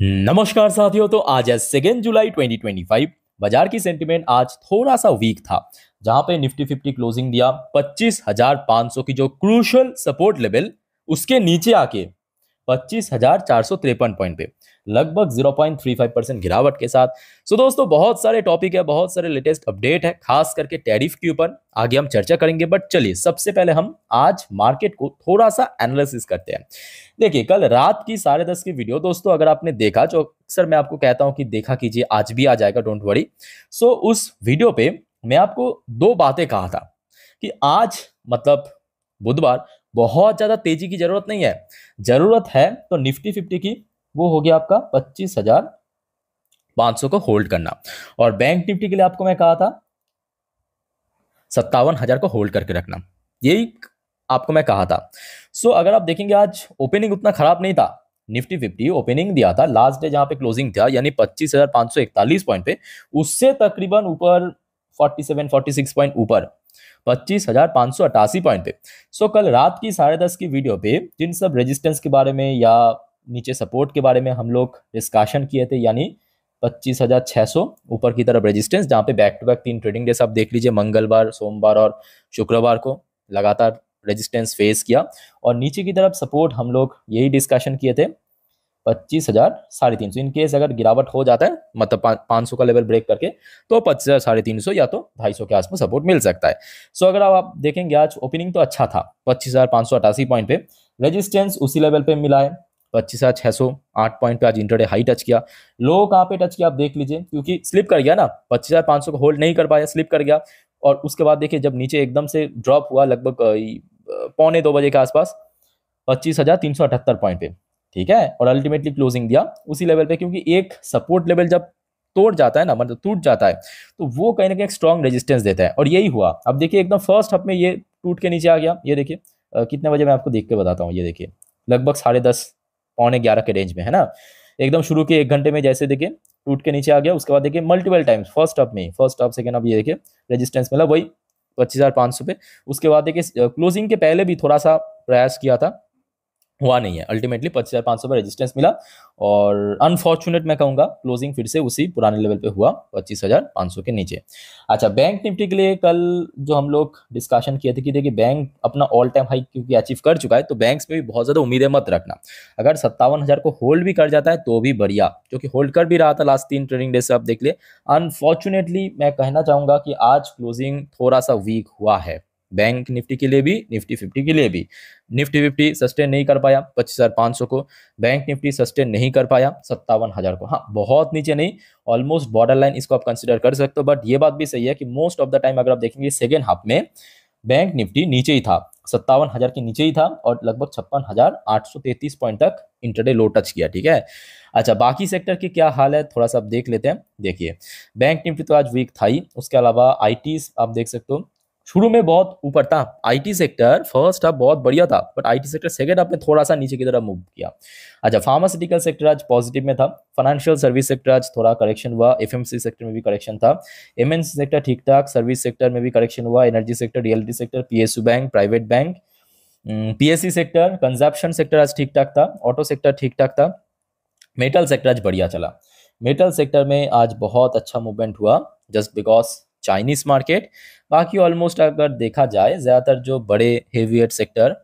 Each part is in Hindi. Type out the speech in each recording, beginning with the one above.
नमस्कार साथियों। तो आज है 2 जुलाई 2025। बाजार की सेंटिमेंट आज थोड़ा सा वीक था, जहां पे निफ्टी 50 क्लोजिंग दिया 25,500 की जो क्रूशल सपोर्ट लेवल, उसके नीचे आके 25,453 पॉइंट पे लगभग 0.35% गिरावट के साथ। सो दोस्तों, बहुत सारे टॉपिक है, बहुत सारे लेटेस्ट अपडेट है, खास करके टैरिफ के ऊपर आगे हम चर्चा करेंगे। बट चलिए, सबसे पहले हम आज मार्केट को थोड़ा सा एनालिसिस करते हैं। देखिए, कल रात की 10:30 की वीडियो दोस्तों, अगर आपने देखा, जो अक्सर मैं आपको कहता हूं कि देखा कीजिए, आज भी आ जाएगा, डोंट वरी। सो उस वीडियो पे मैं आपको दो बातें कहा था कि आज मतलब बुधवार, बहुत ज्यादा तेजी की जरूरत नहीं है। जरूरत है तो निफ्टी 50 की, वो हो गया आपका 25,500 को होल्ड करना। और बैंक निफ्टी के लिए आपको मैं कहा था 57,000 को होल्ड करके रखना, यही आपको मैं कहा था। सो अगर आप देखेंगे, आज ओपनिंग उतना खराब नहीं था। निफ्टी 50 ओपनिंग दिया था लास्ट डे, जहां पे क्लोजिंग था, यानी 25,541 पॉइंट पे, उससे तकरीबन ऊपर 47-46 पॉइंट ऊपर 25,588 पॉइंट पे। सो कल रात की 10:30 की वीडियो पे जिन सब रेजिस्टेंस के बारे में या नीचे सपोर्ट के बारे में हम लोग डिस्कशन किए थे, यानी 25,600 ऊपर की तरफ रेजिस्टेंस, जहां पे back to back 3 trading days आप देख लीजिए, मंगलवार, सोमवार और शुक्रवार को लगातार रेजिस्टेंस फेस किया। और नीचे की तरफ सपोर्ट हम लोग यही डिस्कशन किए थे 25,350। इन केस अगर गिरावट हो जाता है, मतलब 500 का लेवल ब्रेक करके, तो 25,350 या तो 250 के आसपास सपोर्ट मिल सकता है। सो अगर आप देखेंगे, आज ओपनिंग तो अच्छा था 25,588 पॉइंट पे, रेजिस्टेंस उसी लेवल पे मिला है 25,608 पॉइंट पे। आज इंटरडे हाई टच किया। लो कहाँ पे टच किया आप देख लीजिए, क्योंकि स्लिप कर गया ना, 25,500 को होल्ड नहीं कर पाया, स्लिप कर गया। और उसके बाद देखिए, जब नीचे एकदम से ड्रॉप हुआ लगभग 1:45 के आसपास 25,378 पॉइंट पे, ठीक है। और अल्टीमेटली क्लोजिंग दिया उसी लेवल पे, क्योंकि एक सपोर्ट लेवल जब तोड़ जाता है ना, मतलब टूट जाता है, तो वो कहीं ना कहीं एक स्ट्रॉन्ग रेजिस्टेंस देता है। और यही हुआ। अब देखिए, एकदम फर्स्ट हाफ में ये टूट के नीचे आ गया। ये देखिए कितने बजे, मैं आपको देख के बताता हूँ। ये देखिए, लगभग 10:30 पौने 11 के रेंज में, है ना। एकदम शुरू के 1 घंटे में जैसे देखिए टूट के नीचे आ गया। उसके बाद देखिए मल्टीपल टाइम्स फर्स्ट हाफ में, फर्स्ट हाफ सेकंड हाफ, ये देखिए रेजिस्टेंस मिला वही 25,500 पे। उसके बाद देखिए क्लोजिंग के पहले भी थोड़ा सा प्रयास किया था, हुआ नहीं है। अल्टीमेटली 25,500 पर रेजिस्टेंस मिला, और अनफॉर्चुनेट मैं कहूंगा, क्लोजिंग फिर से उसी पुराने लेवल पे हुआ 25,500 के नीचे। अच्छा, बैंक निफ्टी के लिए कल जो हम लोग डिस्कशन किए थे कि देखिए, बैंक अपना ऑल टाइम हाई क्योंकि अचीव कर चुका है, तो बैंक्स में भी बहुत ज्यादा उम्मीदें मत रखना। अगर 57,000 को होल्ड भी कर जाता है तो भी बढ़िया, क्योंकि होल्ड कर भी रहा था लास्ट 3 ट्रेडिंग डेज से, आप देख लिए। अनफॉर्चुनेटली मैं कहना चाहूंगा कि आज क्लोजिंग थोड़ा सा वीक हुआ है, बैंक निफ्टी के लिए भी, निफ्टी 50 के लिए भी। निफ्टी 50 सस्टेन नहीं कर पाया 25,500 को, बैंक निफ्टी सस्टेन नहीं कर पाया 57,000 को। हाँ, बहुत नीचे नहीं, ऑलमोस्ट बॉर्डर लाइन इसको आप कंसिडर कर सकते हो। बट ये बात भी सही है कि मोस्ट ऑफ द टाइम अगर आप देखेंगे सेकेंड हाफ में, बैंक निफ्टी नीचे ही था, 57,000 के नीचे ही था, और लगभग 56,833 पॉइंट तक इंटरडे लो टच किया, ठीक है। अच्छा, बाकी सेक्टर की क्या हाल है थोड़ा सा आप देख लेते हैं। देखिए, बैंक निफ्टी तो आज वीक था ही, उसके अलावा आईटी आप देख सकते हो, शुरू में बहुत ऊपर था आईटी सेक्टर, फर्स्ट हाफ बहुत बढ़िया था, but IT sector second half में थोड़ा सा नीचे की तरफ मूव किया। अच्छा, फार्मास्यूटिकल सेक्टर आज पॉजिटिव में था, फाइनेंशियल सर्विस सेक्टर आज थोड़ा करेक्शन हुआ, एफएमसी सेक्टर में भी करेक्शन था, एमएनसी सेक्टर ठीक ठाक, सर्विस सेक्टर में भी करेक्शन हुआ, energy sector, reality sector, PSU bank, private bank, PSC sector, consumption sector आज ठीक ठाक था, ऑटो सेक्टर ठीक ठाक था, मेटल सेक्टर आज बढ़िया चला। मेटल सेक्टर में आज बहुत अच्छा मूवमेंट हुआ, जस्ट बिकॉज चाइनीज मार्केट। बाकी ऑलमोस्ट अगर देखा जाए, ज्यादातर जो बड़े हेवीवेट सेक्टर,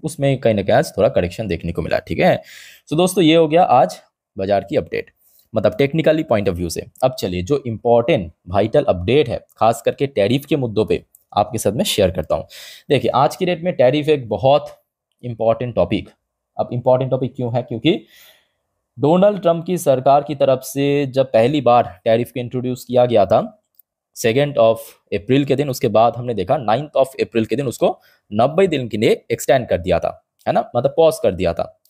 उसमें कहीं ना कहीं आज थोड़ा करेक्शन देखने को मिला, ठीक है। तो दोस्तों, ये हो गया आज बाजार की अपडेट, मतलब टेक्निकली पॉइंट ऑफ व्यू से। अब चलिए, जो इंपॉर्टेंट वाइटल अपडेट है, खास करके टैरिफ के मुद्दों पे आपके साथ में शेयर करता हूँ। देखिए, आज की डेट में टैरिफ एक बहुत इंपॉर्टेंट टॉपिक। अब इंपॉर्टेंट टॉपिक क्यों है? क्योंकि डोनाल्ड ट्रंप की सरकार की तरफ से जब पहली बार टैरिफ को इंट्रोड्यूस किया गया था 2 अप्रैल के दिन, उसके बाद हमने देखा 9 अप्रैल के दिन उसको 90 दिन के लिए एक्सटेंड कर दिया था, है ना, मतलब पॉज कर दिया था।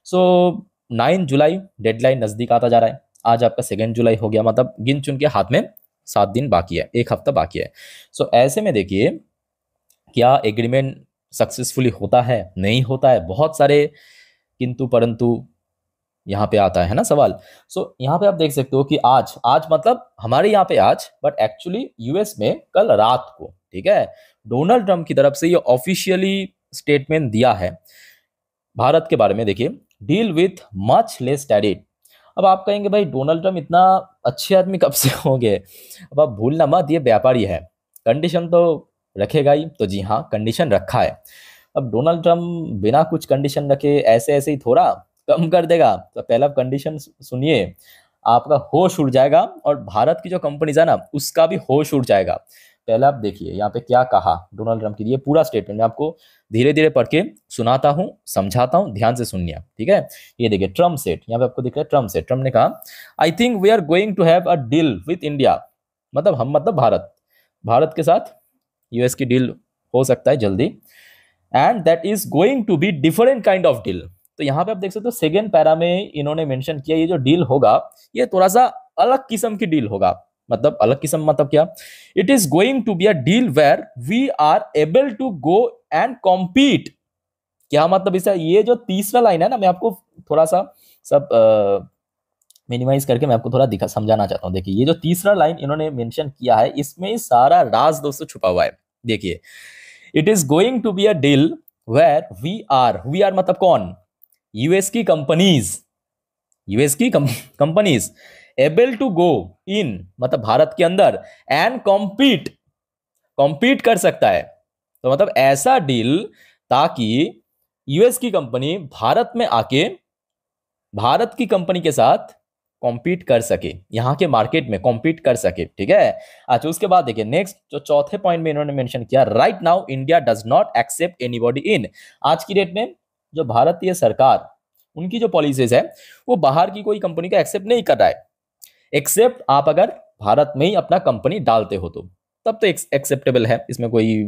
सो 9 जुलाई डेडलाइन नजदीक आता जा रहा है। आज आपका 2 जुलाई हो गया, मतलब गिन चुन के हाथ में 7 दिन बाकी है, एक हफ्ता बाकी है। सो ऐसे में देखिए, क्या एग्रीमेंट सक्सेसफुली होता है, नहीं होता है, बहुत सारे किंतु परंतु यहाँ पे आता है ना सवाल। सो यहाँ पे आप देख सकते हो कि आज आज मतलब हमारे यहाँ पे आज, बट एक्चुअली यूएस में कल रात को, ठीक है, डोनाल्ड ट्रंप की तरफ से ये ऑफिशियली स्टेटमेंट दिया है भारत के बारे में। देखिए, deal with much less tariff, अब आप कहेंगे भाई डोनाल्ड ट्रम्प इतना अच्छे आदमी कब से हो गए? अब आप भूलना मत, ये व्यापारी है, कंडीशन तो रखेगा ही। तो जी हाँ, कंडीशन रखा है। अब डोनाल्ड ट्रम्प बिना कुछ कंडीशन रखे ऐसे ऐसे ही थोड़ा कम कर देगा। तो पहला कंडीशन सुनिए, आपका होश उड़ जाएगा और भारत की जो कंपनीज है ना उसका भी होश उड़ जाएगा। पहले आप देखिए यहाँ पे क्या कहा डोनाल्ड ट्रम्प के लिए, पूरा स्टेटमेंट मैं आपको धीरे धीरे पढ़ के सुनाता हूँ, समझाता हूँ, ध्यान से सुनिए, ठीक है। ये देखिए ट्रम्प सेट, यहाँ पे आपको दिख रहा है ट्रम्प सेट। ट्रम्प ने कहा, I think we are going to have a deal with India, मतलब हम मतलब भारत, भारत के साथ यूएस की डील हो सकता है जल्दी, and that is going to be different kind of deal. तो यहाँ पे आप देख सकते हो सेकेंड पैरा में इन्होंने मेंशन किया ये जो डील होगा ये थोड़ा सा अलग किस्म की डील होगा। मतलब अलग किस्म मतलब क्या? It is going to be a deal where we are able to go and compete. क्या मतलब इसका? ये जो तीसरा लाइन है ना, मैं आपको थोड़ा सा सब मिनिमाइज करके मैं आपको थोड़ा दिखा समझाना चाहता हूँ। देखिए ये जो तीसरा लाइन इन्होंने मेंशन किया है इसमें सारा राज दोस्तों छुपा हुआ है। देखिए, it is going to be a deal where we are मतलब कौन? यूएस की कंपनीज, यूएस की companies able to go in मतलब भारत के अंदर, एंड कॉम्पीट, कॉम्पीट कर सकता है। तो मतलब ऐसा डील ताकि यूएस की कंपनी भारत में आके भारत की कंपनी के साथ कॉम्पीट कर सके, यहाँ के मार्केट में कॉम्पीट कर सके, ठीक है। अच्छा उसके बाद देखिए नेक्स्ट जो चौथे पॉइंट में इन्होंने मेंशन किया, right now India does not accept anybody in. आज की डेट में जो भारतीय सरकार उनकी जो पॉलिसीज है वो बाहर की कोई कंपनी का एक्सेप्ट नहीं कर रहा है, एक्सेप्ट आप अगर भारत में ही अपना कंपनी डालते हो तो तब तो एक्सेप्टेबल है, इसमें कोई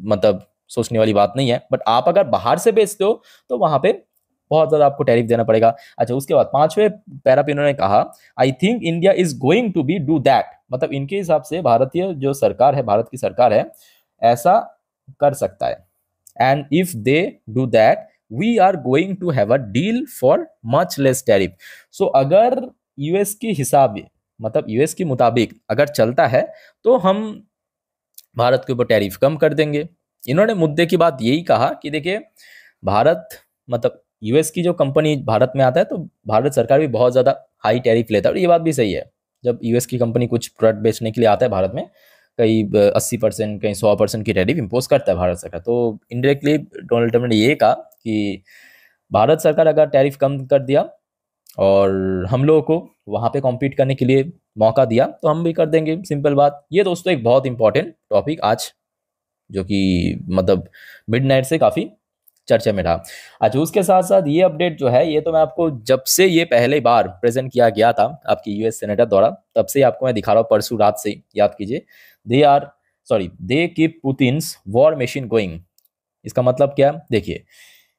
मतलब सोचने वाली बात नहीं है। बट आप अगर बाहर से बेचते हो तो वहां पे बहुत ज्यादा आपको टैरिफ देना पड़ेगा। अच्छा उसके बाद पांचवें पैरा पे इन्होंने कहा, I think India is going to be do that, मतलब इनके हिसाब से भारतीय जो सरकार है, भारत की सरकार है, ऐसा कर सकता है। And if they do that we are going to have a deal for much less tariff. So अगर यूएस के हिसाब मतलब यूएस के मुताबिक अगर चलता है तो हम भारत के ऊपर टैरिफ कम कर देंगे। इन्होंने मुद्दे की बात यही कहा कि देखिए भारत मतलब यूएस की जो कंपनी भारत में आता है तो भारत सरकार भी बहुत ज़्यादा हाई टैरिफ लेता है, और ये बात भी सही है। जब यूएस की कंपनी कुछ प्रोडक्ट बेचने के लिए आता है भारत में, कहीं 80% कहीं 100% की टैरिफ इम्पोज करता है भारत सरकार। तो इनडायरेक्टली डोनाल्ड ट्रम्प ने ये कहा कि भारत सरकार अगर टैरिफ कम कर दिया और हम लोगों को वहाँ पे कॉम्पीट करने के लिए मौका दिया तो हम भी कर देंगे, सिंपल बात। ये दोस्तों एक बहुत इंपॉर्टेंट टॉपिक आज जो कि मतलब मिडनाइट से काफ़ी चर्चा में रहा। अच्छा उसके साथ साथ ये अपडेट जो है ये तो मैं आपको जब से ये पहले बार प्रेजेंट किया गया था आपकी यूएस सेनेटर द्वारा तब से आपको मैं दिखा रहा हूँ, परसों रात से याद कीजिए। They keep Putin's war machine going. इसका मतलब क्या? देखिए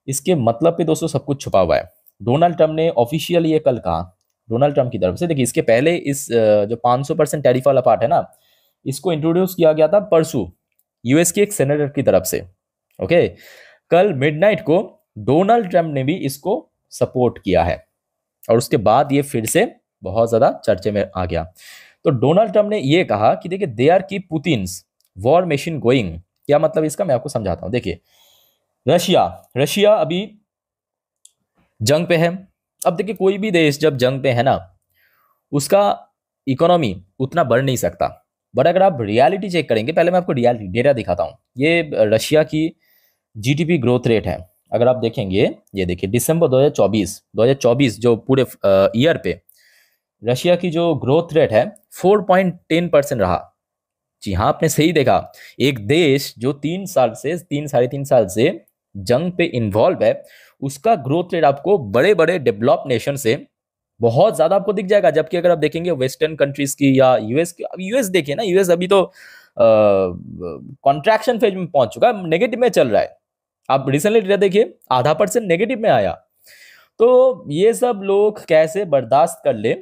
इसके मतलब पे दोस्तों सब कुछ छुपा हुआ है। डोनाल्ड ट्रम्प ने ऑफिशियल ये कल कहा डोनाल्ड ट्रम्प की तरफ से। देखिए इसके पहले इस जो 500% टैरिफ वाला पार्ट है ना, इसको इंट्रोड्यूस किया गया था परसों यूएस के एक सेनेटर की तरफ से। ओके, कल मिडनाइट को डोनाल्ड ट्रम्प ने भी इसको सपोर्ट किया है और उसके बाद ये फिर से बहुत ज्यादा चर्चे में आ गया। तो डोनाल्ड ट्रम्प ने ये कहा कि देखिए they are keep Putin's war machine going. क्या मतलब इसका? मैं आपको समझाता हूं। देखिए रशिया रशिया अभी जंग पे है। अब देखिए कोई भी देश जब जंग पे है ना उसका इकोनॉमी उतना बढ़ नहीं सकता। बट अगर आप रियलिटी चेक करेंगे, पहले मैं आपको रियलिटी डेटा दिखाता हूँ। ये रशिया की जीडीपी ग्रोथ रेट है। अगर आप देखेंगे ये देखिए दिसंबर 2024 जो पूरे ईयर पे रशिया की जो ग्रोथ रेट है 4.10% रहा। जी हाँ आपने सही देखा, एक देश जो 3 साढ़े 3 साल से जंग पे इन्वॉल्व है उसका ग्रोथ रेट आपको बड़े बड़े डेवलप नेशन से बहुत ज्यादा आपको दिख जाएगा। जबकि अगर आप देखेंगे वेस्टर्न कंट्रीज की या यूएस की, अब यूएस देखिए ना, यूएस अभी तो कॉन्ट्रैक्शन फेज में पहुंच चुका है, नेगेटिव में चल रहा है। आप रिसेंटली डेटा देखिए 0.5% नेगेटिव में आया। तो ये सब लोग कैसे बर्दाश्त कर ले?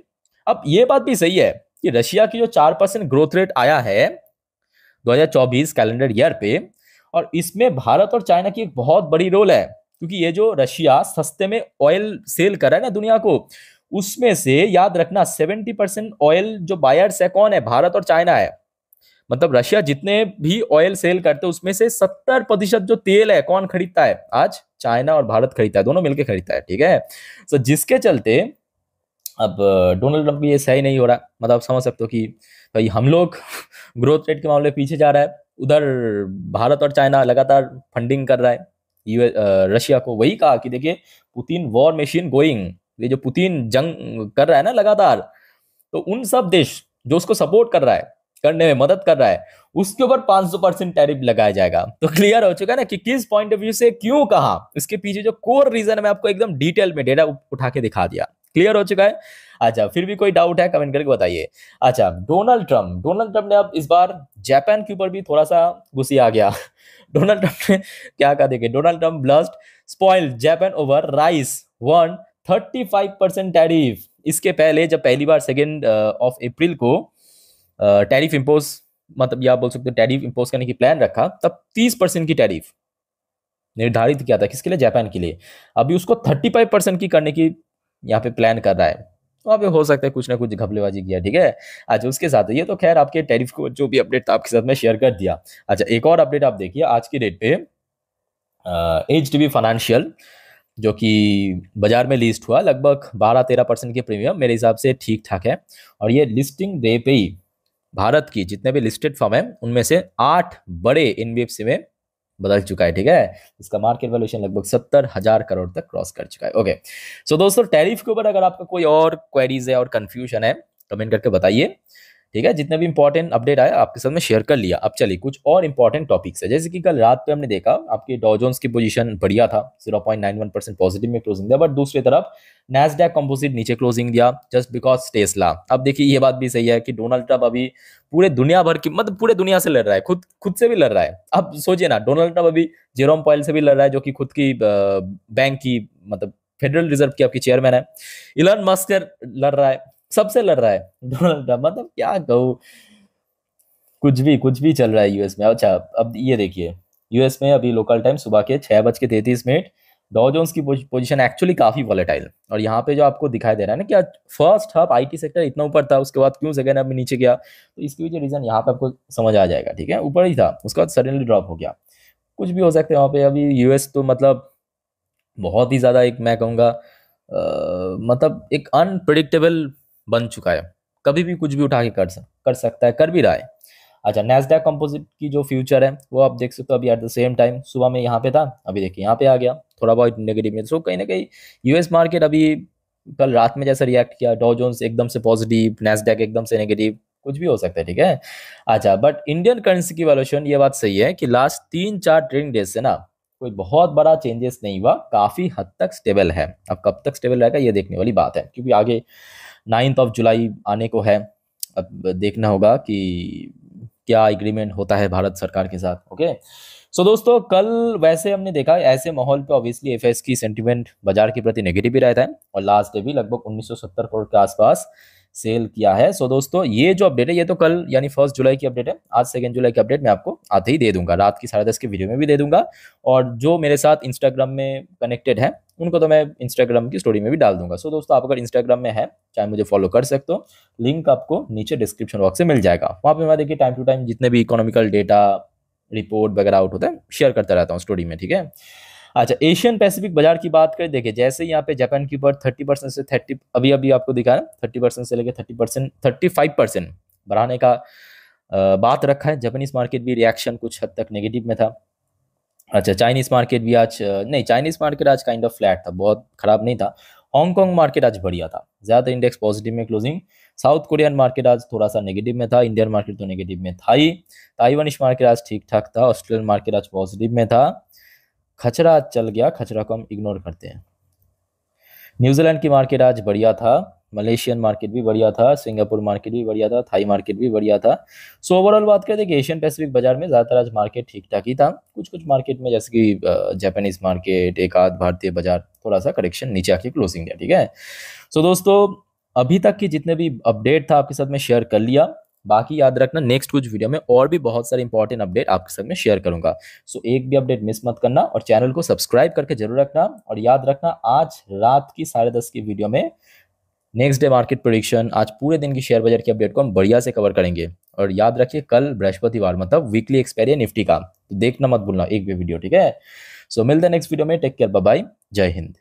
अब ये बात भी सही है कि रशिया की जो 4% ग्रोथ रेट आया है 2024 कैलेंडर ईयर पे, और इसमें भारत और चाइना की एक बहुत बड़ी रोल है। क्योंकि ये जो रशिया सस्ते में ऑयल सेल कर रहा है ना दुनिया को, उसमें से याद रखना 70% ऑयल जो बायर्स है कौन है? भारत और चाइना है। मतलब रशिया जितने भी ऑयल सेल करते हैं उसमें से 70% जो तेल है कौन खरीदता है? आज चाइना और भारत खरीदता है, दोनों मिलकर खरीदता है, ठीक है। तो जिसके चलते अब डोनाल्ड ट्रंप ये सही नहीं हो रहा, मतलब आप समझ सकते हो कि भाई हम लोग ग्रोथ रेट के मामले में पीछे जा रहा है, उधर भारत और चाइना लगातार फंडिंग कर रहा है रशिया को। वही कहा कि देखिए पुतिन वॉर मशीन गोइंग, ये जो पुतिन जंग कर रहा है ना लगातार, तो उन सब देश जो उसको सपोर्ट कर रहा है, करने में मदद कर रहा है, उसके ऊपर 500% टैरिफ लगाया जाएगा। तो क्लियर हो चुका है ना कि किस पॉइंट ऑफ व्यू से क्यों कहा, इसके पीछे जो कोर रीजन है मैं आपको एकदम डिटेल में डेटा उठा के दिखा दिया। क्लियर हो चुका है? अच्छा, फिर भी कोई डाउट है कमेंट करके बताइए। अच्छा, डोनाल्ड ट्रंप ने अब इस बार जापान के ऊपर भी थोड़ा सा गुस्से आ गया। डोनाल्ड ट्रंप ने क्या कहा, देखिए Donald Trump blast spoiled Japan over rice one 35% tariff. इसके पहले जब पहली बार 2 ऑफ अप्रैल को टैरिफ इम्पोज, मतलब या बोल सकते हो टैरिफ इम्पोज करने की प्लान रखा, तब 30% की टैरिफ निर्धारित किया था, किसके लिए? जापान के लिए। अभी उसको 35% की करने की यहाँ पे प्लान कर रहा है। वहाँ पे हो सकता है कुछ ना कुछ घपलेबाजी किया, ठीक है। अच्छा, उसके साथ ये तो खैर आपके टैरिफ को जो भी अपडेट था आपके साथ में शेयर कर दिया। अच्छा, एक और अपडेट आप देखिए आज की डेट पे, HDB फाइनेंशियल जो कि बाजार में लिस्ट हुआ, लगभग 12-13% के प्रीमियम मेरे हिसाब से ठीक ठाक है। और ये लिस्टिंग डे पे ही भारत की जितने भी लिस्टेड फर्म है उनमें से 8 बड़े NBFC में बदल चुका है, ठीक है। इसका मार्केट वैल्यूएशन लगभग 70,000 करोड़ तक क्रॉस कर चुका है। ओके, सो दोस्तों टैरिफ के ऊपर अगर आपका कोई और क्वेरीज है और कंफ्यूजन है, कमेंट करके बताइए, ठीक है। जितने भी इंपॉर्टेंट अपडेट आया आपके साथ में शेयर कर लिया। अब चलिए कुछ और इंपॉर्टेंट टॉपिक्स है, जैसे कि कल रात पे हमने देखा आपकी डॉ जोन्स की पोजीशन बढ़िया था, 0.91% पॉजिटिव में क्लोजिंग दिया, बट दूसरी तरफ नैस्डैक कंपोजिट नीचे क्लोजिंग दिया जस्ट बिकॉज टेस्ला। अब देखिए ये बात भी सही है कि डोनाल्ड ट्रंप अभी पूरे दुनिया भर की, मतलब पूरे दुनिया से लड़ रहा है, खुद से भी लड़ रहा है। अब सोचिए ना, डोनाल्ड ट्रंप अभी जेरोम पॉयल से भी लड़ रहा है, जो कि खुद की बैंक की, मतलब फेडरल रिजर्व की आपकी चेयरमैन है। इलन मस्क से लड़ रहा है, सबसे लड़ रहा है डोनाल्ड ट्रंप, मतलब क्या कहूँ, कुछ भी चल रहा है यूएस में। अच्छा, अब ये देखिए यूएस में अभी लोकल टाइम सुबह के 6:33 डॉ जोन्स की पोजीशन एक्चुअली काफी वॉलेटाइल, और यहाँ पे जो आपको दिखाई दे रहा है ना कि आज फर्स्ट हाफ आईटी सेक्टर इतना ऊपर था, उसके बाद क्यों सेकंड हाफ में नीचे गया, तो इसकी वजह रीजन यहाँ पे आपको समझ आ जाएगा, ठीक है। ऊपर ही था, उसके बाद सडनली ड्रॉप हो गया, कुछ भी हो सकता है वहाँ पे। अभी यूएस तो मतलब बहुत ही ज्यादा एक, मैं कहूँगा मतलब एक अनप्रिडिक्टेबल बन चुका है, कभी भी कुछ भी उठा के कर सकता है, कर भी रहा है। अच्छा, नैस्डैक कंपोजिट की जो फ्यूचर है वो आप देख सकते हो, अभी एट द सेम टाइम सुबह में यहाँ पे था, अभी देखिए यहाँ पे आ गया थोड़ा बहुत नेगेटिव में। सो कहीं ना कहीं यूएस मार्केट अभी कल रात में जैसा रिएक्ट किया, डॉ जोन्स एकदम से पॉजिटिव, नैस्डैक एकदम से नेगेटिव, कुछ भी हो सकता है, ठीक है। अच्छा, बट इंडियन करेंसी की वैल्यूएशन, ये बात सही है कि लास्ट 3-4 ट्रेडिंग डेज से ना कोई बहुत बड़ा चेंजेस नहीं हुआ, काफी हद तक स्टेबल है। अब कब तक स्टेबल रहेगा ये देखने वाली बात है, क्योंकि आगे 9 जुलाई आने को है, अब देखना होगा कि क्या एग्रीमेंट होता है भारत सरकार के साथ। ओके, सो दोस्तों कल वैसे हमने देखा ऐसे माहौल पे ऑब्वियसली एफएस की सेंटीमेंट बाजार के प्रति नेगेटिव भी रहता है, और लास्ट डे भी लगभग 1970 करोड़ के आसपास सेल किया है। सो दोस्तों ये जो अपडेट है ये तो कल यानी 1 जुलाई की अपडेट है, आज 2 जुलाई की अपडेट मैं आपको आते ही दे दूंगा, रात की 10:30 के वीडियो में भी दे दूंगा। और जो मेरे साथ इंस्टाग्राम में कनेक्टेड है उनको तो मैं इंस्टाग्राम की स्टोरी में भी डाल दूंगा। सो दोस्तों आप अगर इंस्टाग्राम में है, चाहे मुझे फॉलो कर सकते हो, लिंक आपको नीचे डिस्क्रिप्शन बॉक्स से मिल जाएगा। वहाँ पे मैं देखिए टाइम टू टाइम जितने भी इकोनॉमिकल डेटा रिपोर्ट वगैरह आउट होता है शेयर करता रहता हूँ स्टोरी में, ठीक है। अच्छा, एशियन पैसिफिक बाजार की बात करें, देखिए जैसे यहाँ पे जापान की ऊपर 30% से 30, अभी अभी आपको दिखा है 30% से लेकर 30%, 35% बढ़ाने का बात रखा है। जापानीज मार्केट भी रिएक्शन कुछ हद तक नेगेटिव में था। अच्छा, चाइनीज मार्केट भी आज नहीं, चाइनीज मार्केट आज काइंड ऑफ फ्लैट था, बहुत खराब नहीं था। हांगकांग मार्केट आज बढ़िया था, ज्यादा इंडेक्स पॉजिटिव में क्लोजिंग। साउथ कोरियन मार्केट आज थोड़ा सा नेगेटिव में था, इंडियन मार्केट तो नेगेटिव में था ही। ताइवानिश मार्केट आज ठीक ठाक था, ऑस्ट्रेलियन मार्केट आज पॉजिटिव में था। खचरा आज चल गया, खचरा को हम इग्नोर करते हैं। न्यूजीलैंड की मार्केट आज बढ़िया था, मलेशियन मार्केट भी बढ़िया था, सिंगापुर मार्केट भी बढ़िया था, थाई मार्केट भी बढ़िया था। सो ओवरऑल बात करें कि एशियन पैसिफिक बाजार में ज़्यादातर आज मार्केट ठीक ठाक ही था। कुछ कुछ मार्केट में जैसे कि जापानीज मार्केट, एक आध भारतीय बाजार थोड़ा सा करेक्शन नीचे आके क्लोजिंग दिया, ठीक है। सो दोस्तों अभी तक की जितने भी अपडेट था आपके साथ में शेयर कर लिया, बाकी याद रखना नेक्स्ट कुछ वीडियो में और भी बहुत सारे इंपॉर्टेंट अपडेट आपके साथ में शेयर करूंगा। सो एक भी अपडेट मिस मत करना, और चैनल को सब्सक्राइब करके जरूर रखना। और याद रखना आज रात की 10:30 की वीडियो में नेक्स्ट डे मार्केट प्रेडिक्शन, आज पूरे दिन की शेयर बाजार की अपडेट को हम बढ़िया से कवर करेंगे। और याद रखिए कल बृहस्पतिवार, मतलब वीकली एक्सपायरी है निफ्टी का, तो देखना मत भूलना एक भी वीडियो, ठीक है। सो मिलते हैं नेक्स्ट वीडियो में, टेक केयर, बाय बाय, जय हिंद।